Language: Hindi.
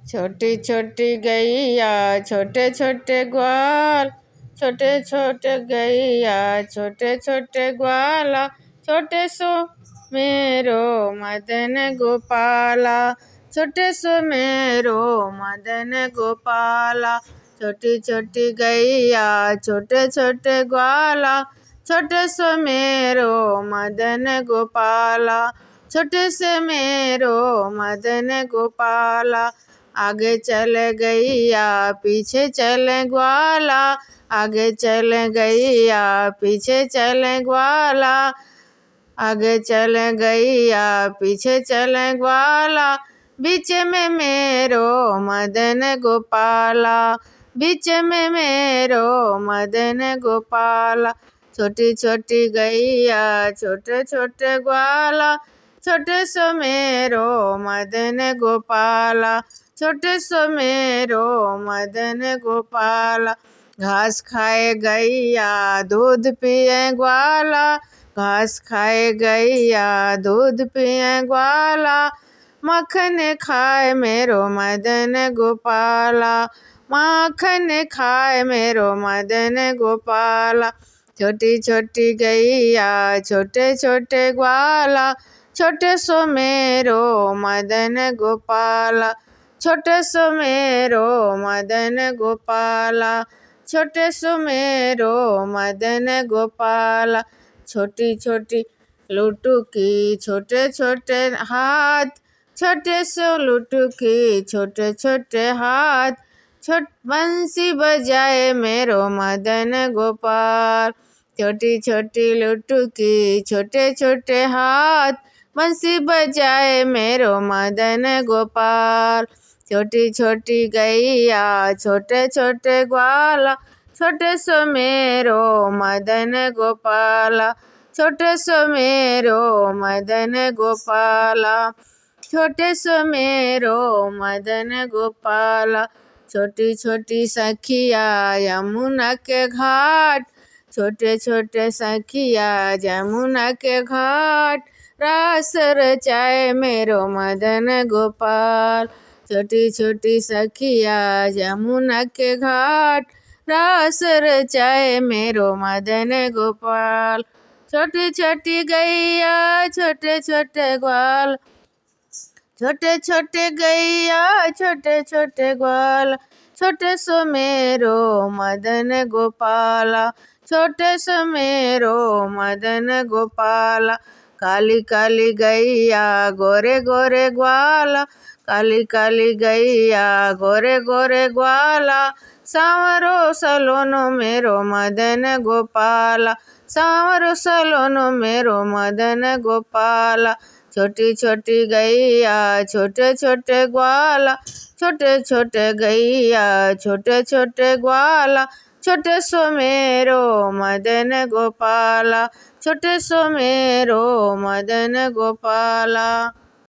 छोटी छोटी गैया छोटे छोटे ग्वाल, छोटे छोटे गैया छोटे छोटे ग्वाला, छोटे सो मेरो मदन गोपाला, छोटे सो मेरो मदन गोपाला। छोटी छोटी गैया छोटे छोटे ग्वाला, छोटे सो मेरो मदन गोपाला, छोटे से मेरो मदन गोपाला। आगे चले गैया पीछे चले ग्वाला, आगे चले गैया पीछे चले ग्वाला, आगे चले गैया पीछे चले ग्वाला। बीच में मेरो मदन गोपाला, बीच में मेरो मदन गोपाला। छोटी छोटी गैया छोटे छोटे ग्वाला, छोटे सो मेरो मदन गोपाला, छोटे सो मेरो मदन गोपाला। घास खाए गैया दूध पिए ग्वाला, घास खाए गैया दूध पिए ग्वाला, मक्खन खाए मेरो मदन गोपाला, माखन खाए मेरो मदन गोपाला। छोटी छोटी गैया छोटे छोटे ग्वाला, छोटे सो मेरो मदन गोपाला, छोटे सो मेरो मदन गोपाला, छोटे सो मेरो मदन गोपाला। छोटी छोटी लुटुकी छोटे छोटे हाथ, छोटे सो लुटुकी छोटे छोटे हाथ, बंसी बजाए मेरो मदन गोपाल। छोटी छोटी लुटुकी छोटे छोटे हाथ, बंसी बजाए मेरो मदन गोपाल। छोटी छोटी गैया छोटे छोटे ग्वाला, छोटे सो मेरो मदन गोपाला, छोटे सो मेरो मदन गोपाला, छोटे सो मेरो मदन गोपाला। छोटी छोटी सखिया यमुना के घाट, छोटे छोटे सखिया यमुना के घाट, रास रचाए मेरो मदन गोपाल। छोटी छोटी सखिया यमुना के घाट, रास रचाए मेरो मदन गोपाल। छोटी छोटी गैया छोटे छोटे ग्वाल, छोटे छोटे गैया छोटे छोटे ग्वाल, छोटे सो मेरो मदन गोपाला, छोटे सो मेरो मदन गोपाला। काली काली गैया गोरे गोरे ग्वाला, काली काली गैया गोरे गोरे ग्वाला, सांवरो सलोनो मेरो मदन गोपाला, सांवरो सलोनो मेरो मदन गोपाला। छोटी छोटी गैया छोटे छोटे ग्वाला, छोटे छोटे गैया छोटे छोटे ग्वाला, छोटे सो मेरो मदन गोपाला, छोटे सो मेरो मदन गोपाला।